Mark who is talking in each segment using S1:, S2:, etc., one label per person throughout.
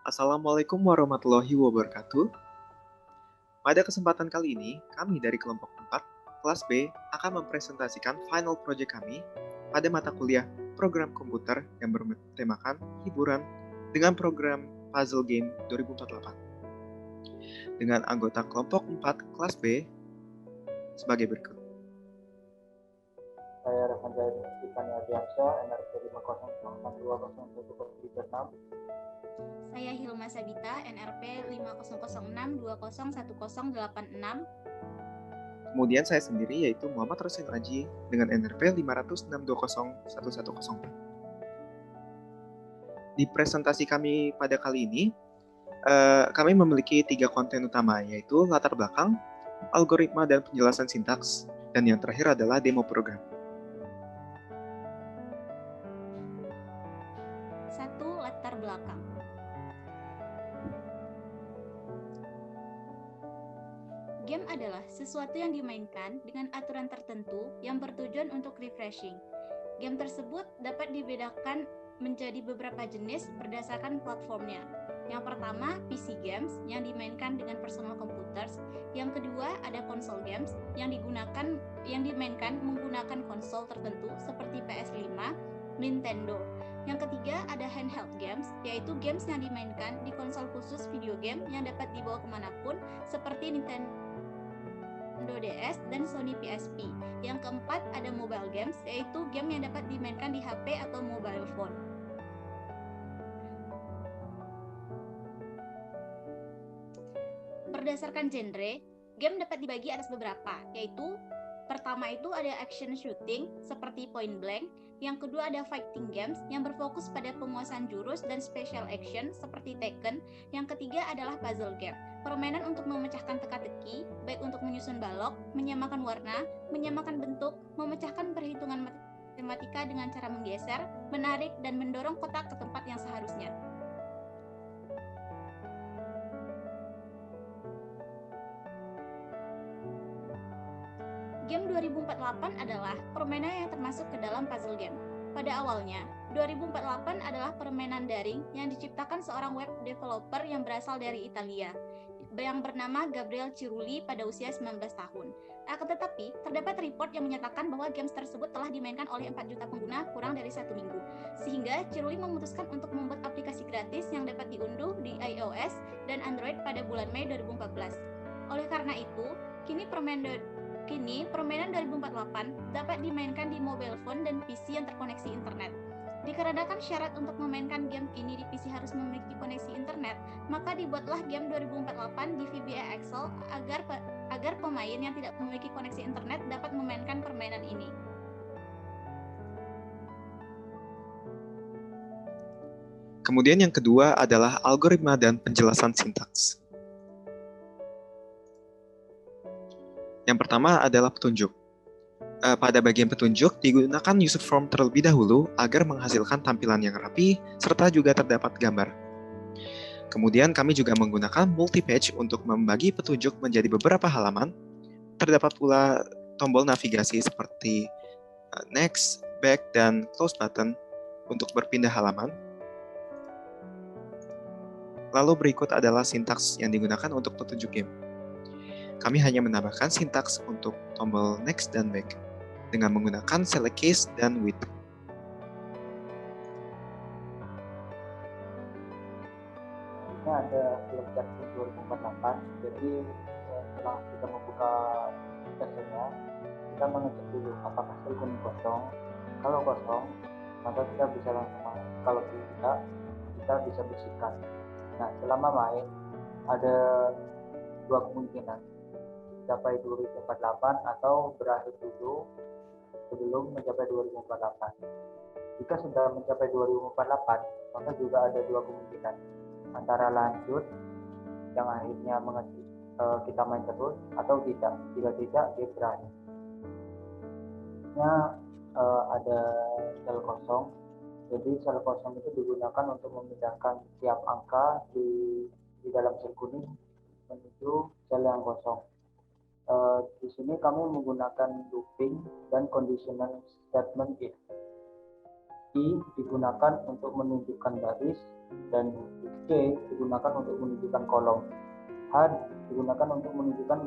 S1: Assalamualaikum warahmatullahi wabarakatuh. Pada kesempatan kali ini, kami dari kelompok 4, kelas B, akan mempresentasikan final project kami pada mata kuliah program komputer yang bertemakan hiburan dengan program Puzzle Game 2048. Dengan anggota kelompok 4, kelas B, sebagai berikut.
S2: Saya Rehan Zaid Ivan Ardiansyah, NRP 500620136.
S3: Saya Hilma Sabita, NRP 50062011086.
S1: Kemudian saya sendiri yaitu Muhammad Rosin Aji dengan NRP 500620110. Di presentasi kami pada kali ini, kami memiliki 3 konten utama, yaitu latar belakang, algoritma dan penjelasan sintaks, dan yang terakhir adalah demo program.
S3: 1. Latar belakang. Game adalah sesuatu yang dimainkan dengan aturan tertentu yang bertujuan untuk refreshing. Game tersebut dapat dibedakan menjadi beberapa jenis berdasarkan platformnya. Yang pertama, PC games yang dimainkan dengan personal computers. Yang kedua, ada console games yang dimainkan menggunakan konsol tertentu seperti PS5, Nintendo. Yang ketiga, ada handheld games, yaitu games yang dimainkan di konsol khusus video game yang dapat dibawa kemanapun seperti Nintendo DS dan Sony PSP. Yang keempat, ada mobile games, yaitu game yang dapat dimainkan di HP atau mobile phone. Berdasarkan genre, game dapat dibagi atas beberapa, yaitu pertama itu ada action shooting seperti Point Blank, yang kedua ada fighting games yang berfokus pada penguasaan jurus dan special action seperti Tekken, yang ketiga adalah puzzle game, permainan untuk memecahkan teka-teki, baik untuk menyusun balok, menyamakan warna, menyamakan bentuk, memecahkan perhitungan matematika dengan cara menggeser, menarik, dan mendorong kotak ke tempat yang seharusnya. Game 2048 adalah permainan yang termasuk ke dalam puzzle game. Pada awalnya, 2048 adalah permainan daring yang diciptakan seorang web developer yang berasal dari Italia, yang bernama Gabriel Cirulli pada usia 19 tahun. Akan tetapi, terdapat report yang menyatakan bahwa games tersebut telah dimainkan oleh 4 juta pengguna kurang dari 1 minggu. Sehingga Cirulli memutuskan untuk membuat aplikasi gratis yang dapat diunduh di iOS dan Android pada bulan Mei 2014. Oleh karena itu, kini permainan 2048 dapat dimainkan di mobile phone dan PC yang terkoneksi internet. Dikarenakan syarat untuk memainkan game ini di PC harus memiliki koneksi internet, maka dibuatlah game 2048 di VBA Excel agar pemain yang tidak memiliki koneksi internet dapat memainkan permainan ini.
S1: Kemudian yang kedua adalah algoritma dan penjelasan sintaks. Yang pertama adalah petunjuk. Pada bagian petunjuk, digunakan user form terlebih dahulu agar menghasilkan tampilan yang rapi, serta juga terdapat gambar. Kemudian kami juga menggunakan multi-page untuk membagi petunjuk menjadi beberapa halaman. Terdapat pula tombol navigasi seperti next, back, dan close button untuk berpindah halaman. Lalu berikut adalah sintaks yang digunakan untuk petunjuk game. Kami hanya menambahkan sintaks untuk tombol next dan back dengan menggunakan select case dan with.
S2: Ini ada select 2048. Jadi setelah kita membuka sesinya, kita mengecek dulu apakah sel kuning kosong. Kalau kosong, maka kita bisa langsung main. Kalau tidak, kita bisa bersihkan. Nah, selama main ada 2 kemungkinan, mencapai 2048 atau berakhir dulu sebelum mencapai 2048. Jika sudah mencapai 2048, maka juga ada 2 kemungkinan, antara lanjut yang akhirnya kita main terus atau tidak. Jika tidak, dia berakhir. Ada sel kosong. Jadi sel kosong itu digunakan untuk memindahkan tiap angka di dalam sel kuning menuju sel yang kosong. Di sini kami menggunakan looping dan conditional statement if. I digunakan untuk menunjukkan baris, dan C digunakan untuk menunjukkan kolom. H digunakan untuk menunjukkan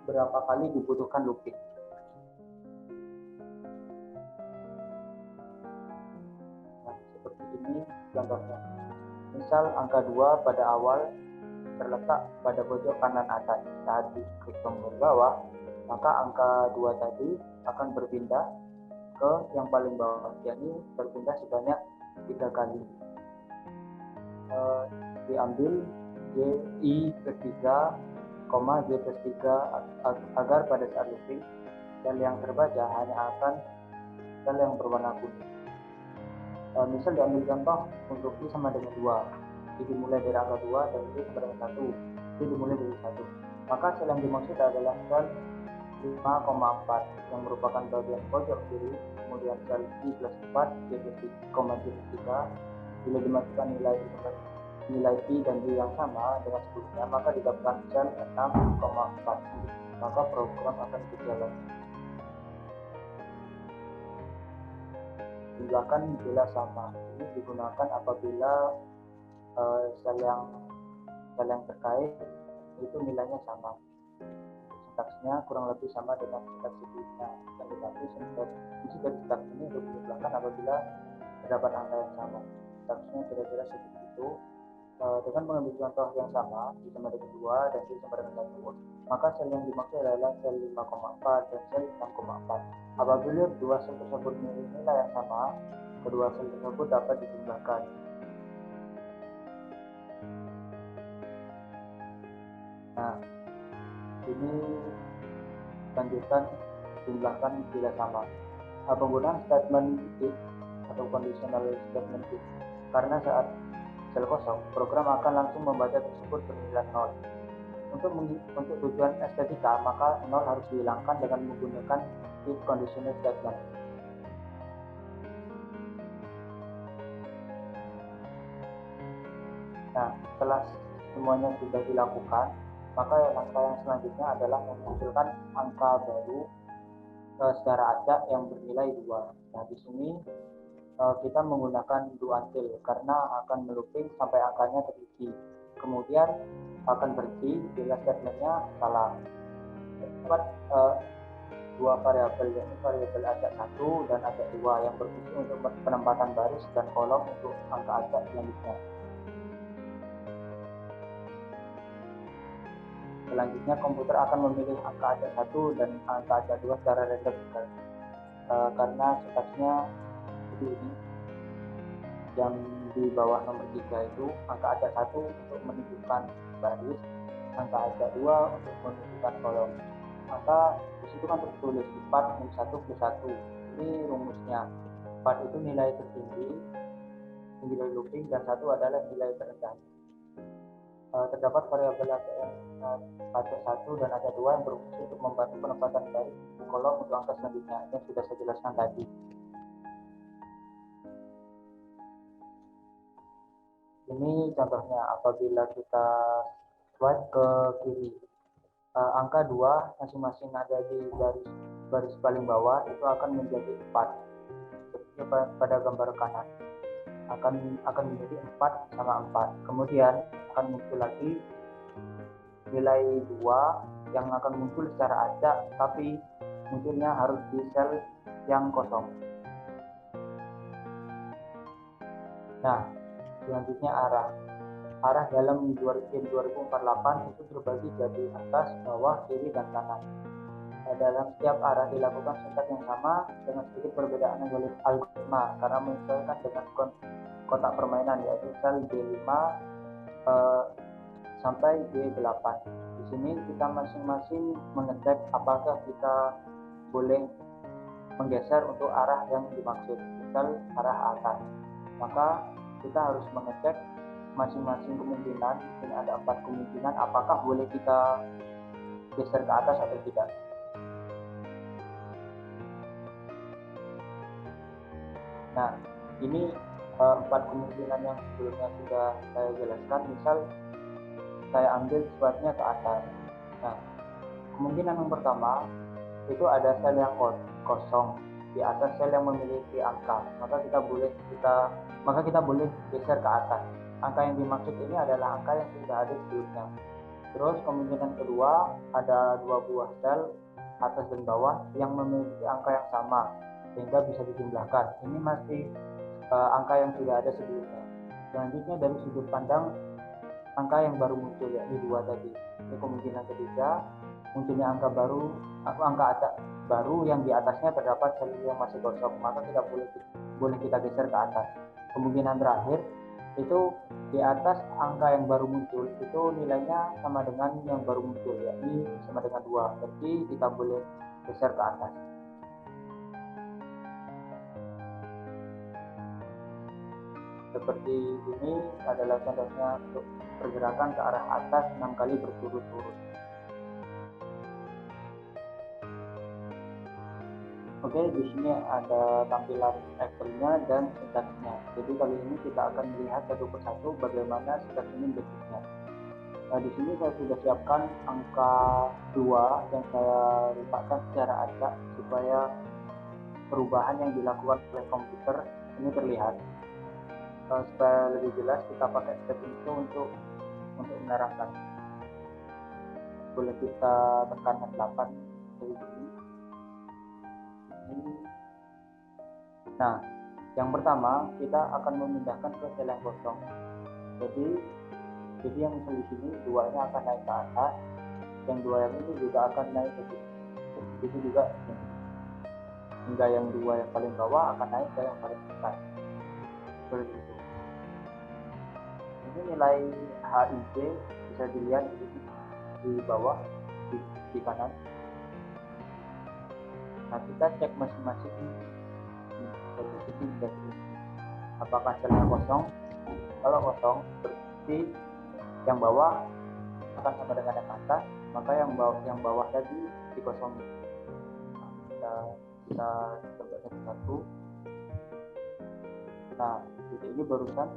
S2: berapa kali dibutuhkan looping. Nah, seperti ini contohnya. Misal angka 2 pada awal terletak pada pojok kanan atas. Saat diklik tombol bawah, maka angka 2 tadi akan berpindah ke yang paling bawah, yakni berpindah sebanyak 3 kali. Diambil I plus 3, J plus 3 agar pada saat looping sel yang terbaca hanya akan sel yang berwarna kuning. Misal diambil contoh untuk I sama dengan 2, I dimulai dari angka 2 dan I sama dengan 1, I dimulai dari 1. Maka sel yang dimaksud adalah sel 5,4 yang merupakan bagian pojok kiri, kemudian sel I plus 4, J plus 3, bila dimasukkan nilai I dan J yang sama dengan sebelumnya, maka didapatkan sel 6,4. Maka program akan berjalan. Jumlahkan bila sama. Ini digunakan apabila sel yang terkait itu nilainya sama. Sintaksnya kurang lebih sama dengan sintaks sebelumnya. Dan tetapi isi dari sintaks ini untuk dijumlahkan apabila terdapat angka yang sama. Sintaksnya kira-kira seperti itu. Dengan mengambil contoh yang sama, I sama dengan 2 dan I sama dengan 1, maka sel yang dimaksud adalah sel 5,4 dan sel 6,4. Apabila dua sel tersebut memiliki nilai yang sama, kedua sel tersebut dapat dijumlahkan. Nah, ini lanjutan jumlahkan bila sama. Penggunaan statement if atau conditional statement if, karena saat sel kosong, program akan langsung membaca tersebut bernilai 0. Untuk tujuan estetika, maka 0 harus dihilangkan dengan menggunakan if conditional statement. Nah, setelah semuanya sudah dilakukan, maka langkah yang selanjutnya adalah memunculkan angka baru secara acak yang bernilai 2. Nah, di sini kita menggunakan do until karena akan melooping sampai angkanya terisi. Kemudian akan berhenti bila statementnya salah. Dapat dua variabel, yaitu variabel acak 1 dan acak 2 yang berfungsi untuk penempatan baris dan kolom untuk angka acak selanjutnya. Selanjutnya komputer akan memilih angka acak 1 dan angka acak 2 secara random karena sintaksnya ini yang di bawah nomor 3 itu angka acak 1 untuk menunjukkan baris, angka acak 2 untuk menunjukkan kolom. Maka di situ kan tertulis 4 min 1 plus 1. Ini rumusnya. 4 itu nilai tertinggi, nilai looping, dan 1 adalah nilai terendah. Terdapat variabel acak 1 dan acak 2 yang berfungsi untuk membantu penempatan baris di kolom untuk angka selanjutnya yang sudah saya jelaskan tadi. Ini contohnya apabila kita swipe ke kiri, angka 2 masing-masing ada di baris paling bawah itu akan menjadi 4. Seperti pada gambar kanan akan menjadi 4 sama 4. Kemudian akan muncul lagi nilai 2 yang akan muncul secara acak, tapi munculnya harus di sel yang kosong. Nah, selanjutnya arah dalam game 2048 itu terbagi jadi atas, bawah, kiri, dan kanan. Dalam setiap arah dilakukan sintaks yang sama dengan sedikit perbedaan algoritma karena menyesuaikan dengan kotak permainan, yaitu sel D5 sampai D8. Di sini kita masing-masing mengecek apakah kita boleh menggeser untuk arah yang dimaksud, misal arah atas. Maka kita harus mengecek masing-masing kemungkinan. Ini ada 4 kemungkinan apakah boleh kita geser ke atas atau tidak. Nah, ini 4 kemungkinan yang sebelumnya sudah saya jelaskan. Misal saya ambil swipe-nya ke atas. Nah, kemungkinan yang pertama itu ada sel yang kosong. di atas sel yang memiliki angka, maka kita boleh geser ke atas. Angka yang dimaksud ini adalah angka yang sudah ada sebelumnya. Terus kemungkinan kedua, ada 2 buah sel atas dan bawah yang memiliki angka yang sama sehingga bisa dijumlahkan. Ini masih angka yang sudah ada sebelumnya. Selanjutnya dari sudut pandang angka yang baru muncul, yakni 2 tadi. Ini kemungkinan ketiga, munculnya angka baru yang di atasnya terdapat sel yang masih kosong, maka kita boleh kita geser ke atas. Kemungkinan terakhir itu di atas angka yang baru muncul itu nilainya sama dengan yang baru muncul, yakni sama dengan 2, jadi kita boleh geser ke atas. Seperti ini adalah contohnya untuk pergerakan ke arah atas 6 kali berturut-turut. Oke, di sini ada tampilan Excel-nya dan sintaksnya. Jadi kali ini kita akan melihat satu persatu bagaimana sintaks ini bentuknya. Nah, di sini saya sudah siapkan angka 2 yang saya letakkan secara acak supaya perubahan yang dilakukan oleh komputer ini terlihat. Supaya lebih jelas kita pakai step itu untuk menerangkan. Boleh kita tekan F8 dari sini. Nah, yang pertama kita akan memindahkan ke sel yang kosong. Jadi yang di sini 2-nya akan naik ke atas, yang 2 yang ini juga akan naik ke sini. Begitu juga hingga yang 2 yang paling bawah akan naik ke yang paling atas. Seperti itu. Ini nilai HIJ bisa dilihat di bawah di kanan. Nah, kita cek masing-masing apakah selnya kosong. Kalau kosong berarti yang bawah akan sama dengan yang atas, maka yang bawah tadi dikosongi. Kita coba satu-satu. Nah, titik ini barusan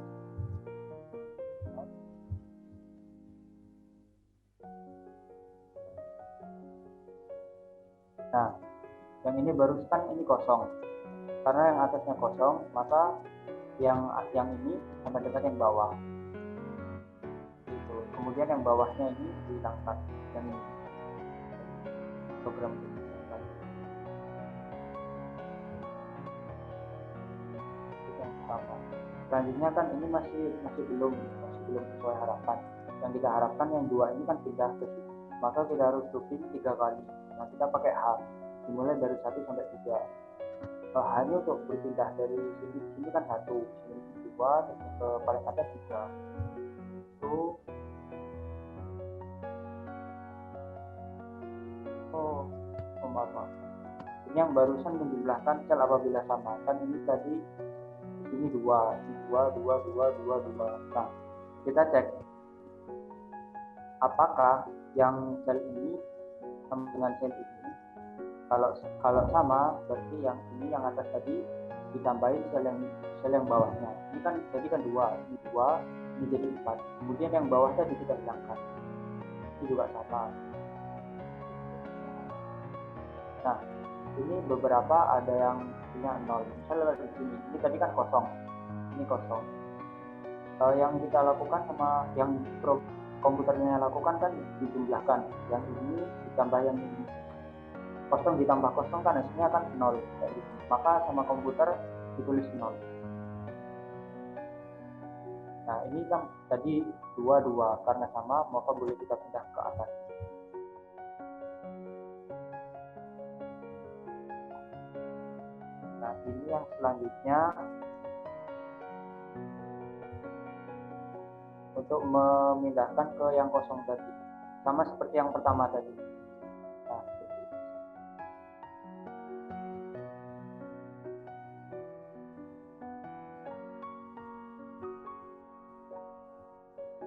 S2: yang ini barusan ini kosong. Karena yang atasnya kosong, maka yang ini sama dengan yang bawah. Gitu. Kemudian yang bawahnya ini dihilangkan. Dan ini program ini. Yang pertama. Selanjutnya kan ini masih belum sesuai harapan. Yang kita harapkan yang 2 ini kan pindah ke sini. Maka kita harus looping 3 kali. Nah, kita pakai H. Dimulai dari 1 sampai 3. Hanya untuk berpindah dari sini kan 1, sini 2, terus ke paling atas 3. Maaf. Ini yang barusan menjumlahkan sel apabila sama. Kan ini tadi ini 2. Nah, kita cek apakah yang sel ini sama dengan sel ini. Kalau sama, berarti yang ini yang atas tadi ditambahin sel yang bawahnya. Ini kan jadi kan 2, ini 2, ini jadi 4. Kemudian yang bawah tadi kita hilangkan. Ini juga sama. Nah, ini beberapa ada yang punya 0. Misalnya di sini, ini tadi kan kosong. Ini kosong. Yang kita lakukan sama yang komputernya lakukan kan dijumlahkan. Yang ini ditambah yang ini. Kosong ditambah kosong kan hasilnya kan 0. Maka sama komputer ditulis 0. Nah, ini kan tadi 2 karena sama, maka boleh kita pindah ke atas. Nah, ini yang selanjutnya untuk memindahkan ke yang kosong tadi. Sama seperti yang pertama tadi.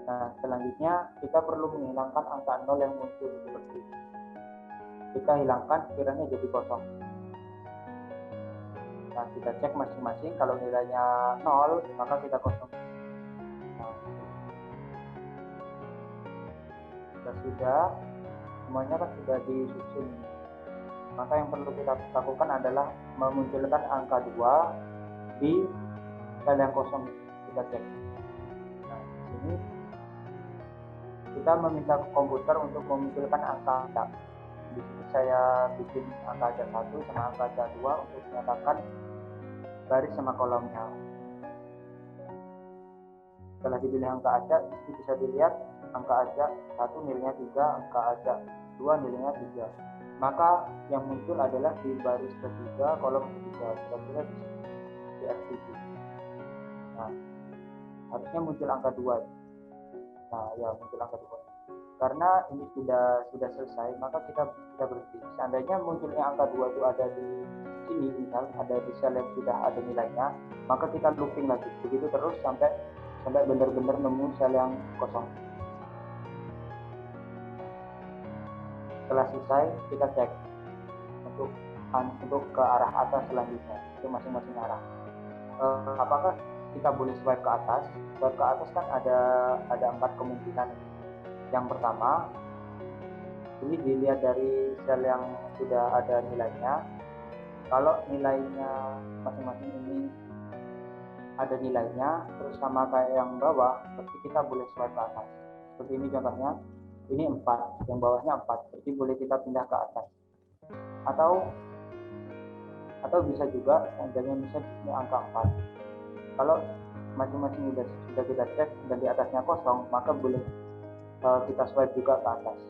S2: Nah, selanjutnya kita perlu menghilangkan angka 0 yang muncul seperti ini. Kita hilangkan sekiranya jadi kosong. Nah, kita cek masing-masing. Kalau nilainya 0, maka kita kosong. Nah, sudah semuanya kan sudah disusun. Maka yang perlu kita lakukan adalah memunculkan angka 2 di sel yang kosong. Kita cek. Nah, di sini kita meminta komputer untuk memunculkan angka acak. Di sini saya bikin angka acak 1 sama angka acak 2 untuk menyatakan baris sama kolomnya. Setelah dipilih angka acak, bisa dilihat angka acak 1 nilainya 3, angka acak 2 nilainya 3. Maka yang muncul adalah di baris ketiga, kolom ketiga, kira-kira di F7. Nah, harusnya muncul angka 2. Nah, ya muncul angka 2. Karena ini sudah selesai, maka kita berhenti. Seandainya munculnya angka 2 itu ada di sini, misal ada di sel yang sudah ada nilainya, maka kita looping lagi. Begitu terus sampai benar-benar nemu sel yang kosong. Setelah selesai, kita cek untuk ke arah atas selanjutnya, itu masing-masing arah. Apakah kita boleh swipe ke atas? Swipe ke atas kan ada 4 kemungkinan. Yang pertama, ini dilihat dari sel yang sudah ada nilainya. Kalau nilainya masing-masing ini ada nilainya, terus sama kayak yang bawah, berarti kita boleh swipe ke atas. Seperti ini contohnya, ini 4, yang bawahnya 4, berarti boleh kita pindah ke atas. Atau bisa juga, seandainya misalnya di sini angka 4. Kalau masing-masing sudah kita cek dan di atasnya kosong, maka boleh kita swipe juga ke atas.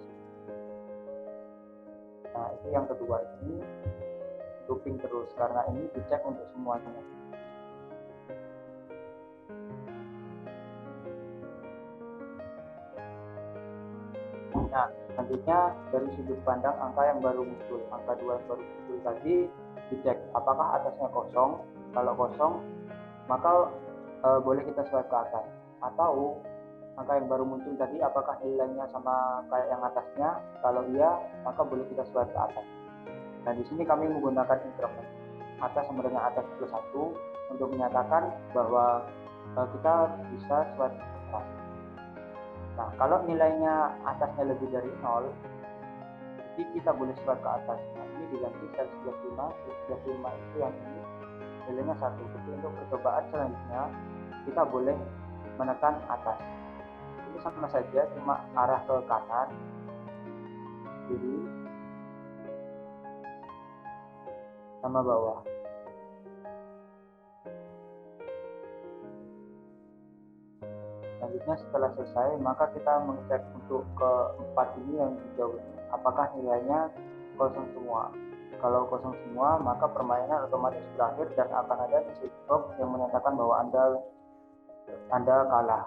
S2: Nah, itu yang kedua, ini looping terus karena ini dicek untuk semuanya. Nah, selanjutnya dari sudut pandang angka yang baru muncul, angka 2 yang baru muncul tadi dicek apakah atasnya kosong. Kalau kosong, maka boleh kita swipe ke atas. Atau angka yang baru muncul tadi apakah nilainya sama kayak yang atasnya? Kalau iya, maka boleh kita swipe ke atas. Nah, di sini kami menggunakan increment atas sama dengan atas plus 1 untuk menyatakan bahwa kita bisa swipe ke atas. Nah, kalau nilainya atasnya lebih dari 0, jadi kita boleh swipe ke atas. Nah, ini diganti sel 11.5 itu yang ini nilainya 1. Jadi untuk percobaan selanjutnya kita boleh menekan atas. Ini sama saja, cuma arah ke kanan, kiri, sama bawah. Selanjutnya setelah selesai, maka kita mengecek untuk keempat ini yang hijau ini, apakah nilainya kosong semua. Kalau kosong semua, maka permainan otomatis berakhir dan akan ada message box yang menyatakan bahwa Anda kalah.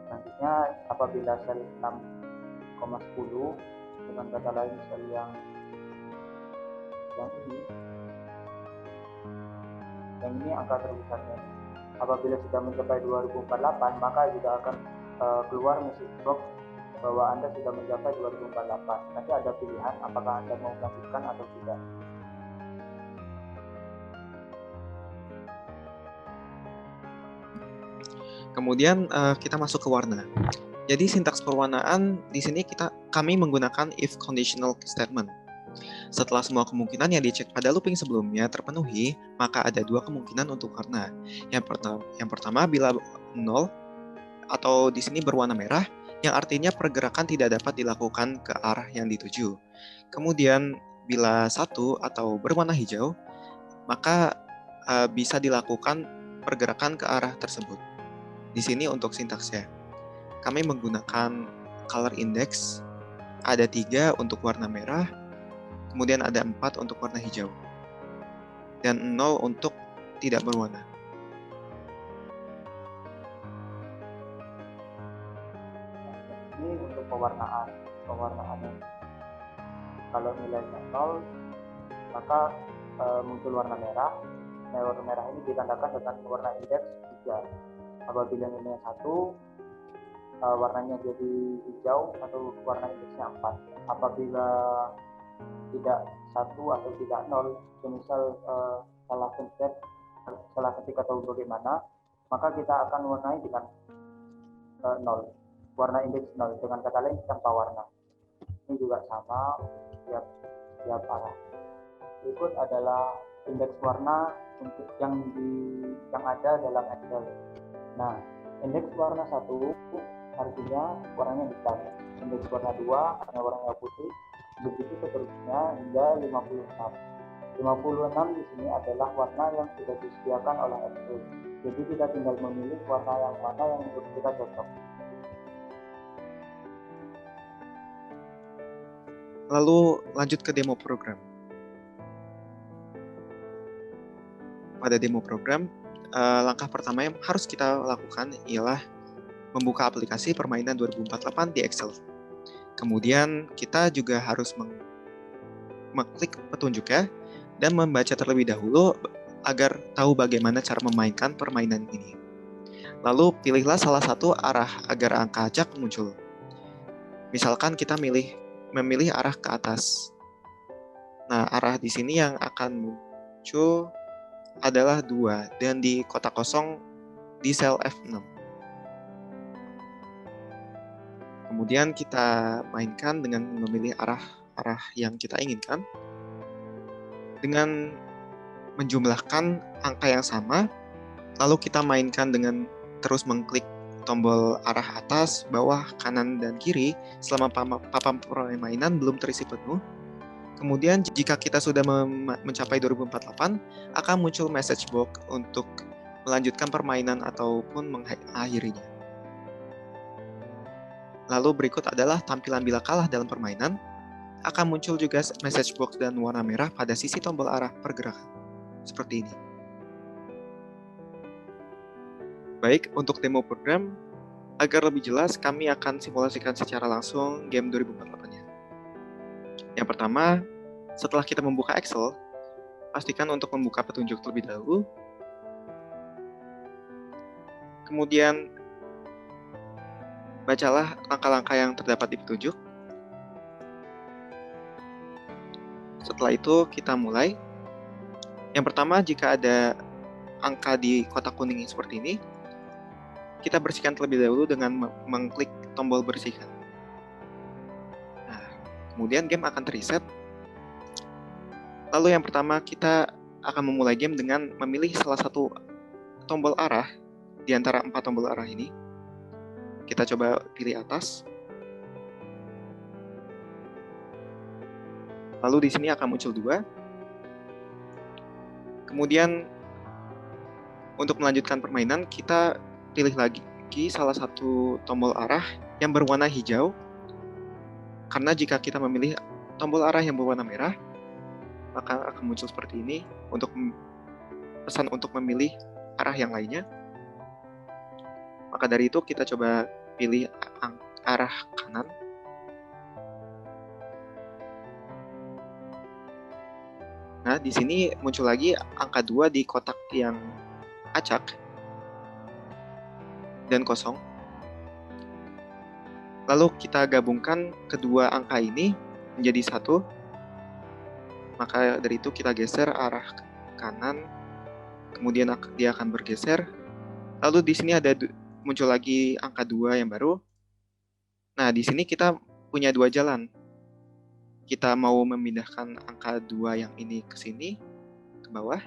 S2: Selanjutnya, apabila sel 6,10 dengan kata lain sel yang ini angka terbesarnya. Apabila sudah mencapai 2048, maka juga akan keluar message box bahwa Anda sudah mencapai 2048. Nanti ada pilihan apakah Anda mau melanjutkan atau tidak.
S1: Kemudian kita masuk ke warna. Jadi sintaks perwarnaan di sini kami menggunakan if conditional statement. Setelah semua kemungkinan yang dicek pada looping sebelumnya terpenuhi, maka ada 2 kemungkinan untuk warna. Yang pertama bila 0 atau di sini berwarna merah, yang artinya pergerakan tidak dapat dilakukan ke arah yang dituju. Kemudian bila 1 atau berwarna hijau, maka bisa dilakukan pergerakan ke arah tersebut. Di sini untuk sintaksnya, kami menggunakan color index, ada 3 untuk warna merah, kemudian ada 4 untuk warna hijau, dan 0 untuk tidak berwarna.
S2: Ini untuk pewarnaan. Kalau nilainya 0, maka muncul warna merah. Nah, warna merah ini ditandakan dengan warna indeks 3. Apabila nilainya 1, warnanya jadi hijau atau warna indeksnya 4. Apabila tidak 1 atau tidak 0, misal salah pencet, salah ketik atau bagaimana, maka kita akan warnai dengan 0, warna indeks 0, dengan kata lain tanpa warna. Ini juga sama, setiap arah. Berikut adalah indeks warna untuk yang ada dalam Excel. Nah, indeks warna 1 artinya warnanya hitam. Indeks warna 2 artinya warnanya putih. Begitu seterusnya hingga 56. 56 di sini adalah warna yang sudah disediakan oleh Excel. Jadi kita tinggal memilih warna yang mana yang menurut kita cocok.
S1: Lalu lanjut ke demo program. Pada demo program, langkah pertama yang harus kita lakukan ialah membuka aplikasi permainan 2048 di Excel. Kemudian kita juga harus mengklik petunjuknya dan membaca terlebih dahulu agar tahu bagaimana cara memainkan permainan ini. Lalu pilihlah salah satu arah agar angka acak muncul. Misalkan kita memilih arah ke atas. Nah, arah di sini yang akan muncul adalah 2 dan di kotak kosong di sel F6. Kemudian kita mainkan dengan memilih arah yang kita inginkan dengan menjumlahkan angka yang sama, lalu kita mainkan dengan terus mengklik tombol arah atas, bawah, kanan, dan kiri selama papan permainan belum terisi penuh. Kemudian jika kita sudah mencapai 2048, akan muncul message box untuk melanjutkan permainan ataupun mengakhirinya. Lalu berikut adalah tampilan bila kalah dalam permainan. Akan muncul juga message box dan warna merah pada sisi tombol arah pergerakan. Seperti ini. Baik, untuk demo program, agar lebih jelas kami akan simulasikan secara langsung game 2048-nya. Yang pertama, setelah kita membuka Excel, pastikan untuk membuka petunjuk terlebih dahulu. Kemudian, bacalah langkah-langkah yang terdapat di petunjuk. Setelah itu, kita mulai. Yang pertama, jika ada angka di kotak kuning seperti ini, kita bersihkan terlebih dahulu dengan mengklik tombol bersihkan. Nah, kemudian game akan terreset. Lalu yang pertama, kita akan memulai game dengan memilih salah satu tombol arah di antara 4 tombol arah ini. Kita coba pilih atas. Lalu di sini akan muncul 2. Kemudian untuk melanjutkan permainan, kita pilih lagi salah satu tombol arah yang berwarna hijau. Karena jika kita memilih tombol arah yang berwarna merah, maka akan muncul seperti ini untuk pesan untuk memilih arah yang lainnya. Maka dari itu kita coba pilih arah kanan. Nah, di sini muncul lagi angka 2 di kotak yang acak dan kosong. Lalu kita gabungkan kedua angka ini menjadi 1. Maka dari itu kita geser arah kanan, kemudian dia akan bergeser. Lalu di sini ada muncul lagi angka 2 yang baru. Nah, di sini kita punya 2 jalan. Kita mau memindahkan angka 2 yang ini ke sini, ke bawah,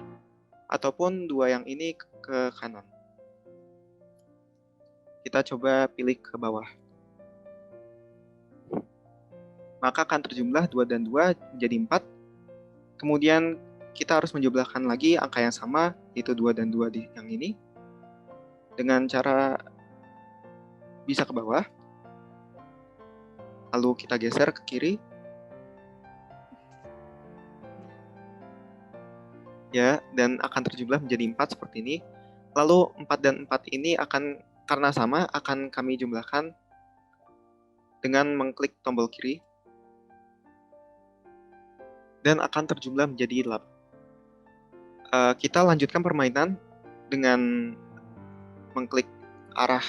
S1: ataupun 2 yang ini ke kanan. Kita coba pilih ke bawah. Maka akan terjumlah 2 dan 2 menjadi 4. Kemudian kita harus menjumlahkan lagi angka yang sama, yaitu 2 dan 2 di yang ini, dengan cara bisa ke bawah. Lalu kita geser ke kiri. Ya, dan akan terjumlah menjadi 4 seperti ini. Lalu 4 dan 4 ini akan, karena sama, akan kami jumlahkan dengan mengklik tombol kiri. Dan akan terjumlah menjadi 8. Kita lanjutkan permainan dengan mengklik arah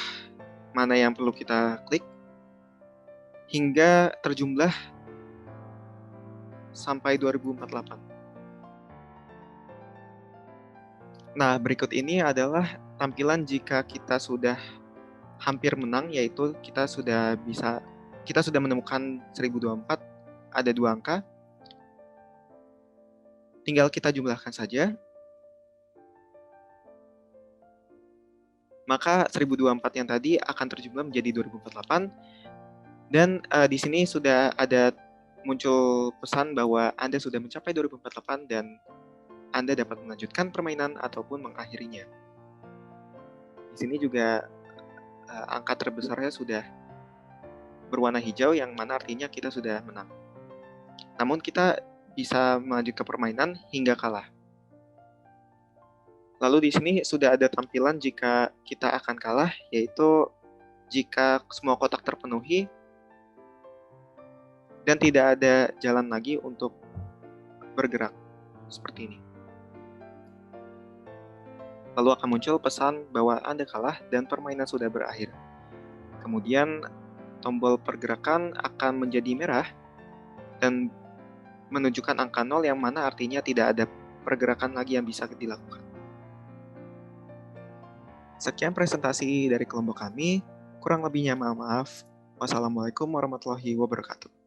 S1: mana yang perlu kita klik hingga terjumlah sampai 2048. Nah, berikut ini adalah tampilan jika kita sudah hampir menang, yaitu kita sudah menemukan 1024, ada 2 angka. tinggal kita jumlahkan saja. Maka 1024 yang tadi akan terjumlah menjadi 2048. Dan di sini sudah ada muncul pesan bahwa Anda sudah mencapai 2048 dan Anda dapat melanjutkan permainan ataupun mengakhirinya. Di sini juga angka terbesarnya sudah berwarna hijau, yang mana artinya kita sudah menang. Namun kita bisa melanjutkan permainan hingga kalah. Lalu di sini sudah ada tampilan jika kita akan kalah, yaitu jika semua kotak terpenuhi dan tidak ada jalan lagi untuk bergerak, seperti ini. Lalu akan muncul pesan bahwa Anda kalah dan permainan sudah berakhir. Kemudian tombol pergerakan akan menjadi merah dan menunjukkan angka 0, yang mana artinya tidak ada pergerakan lagi yang bisa dilakukan. Sekian presentasi dari kelompok kami. Kurang lebihnya maaf. Wassalamualaikum warahmatullahi wabarakatuh.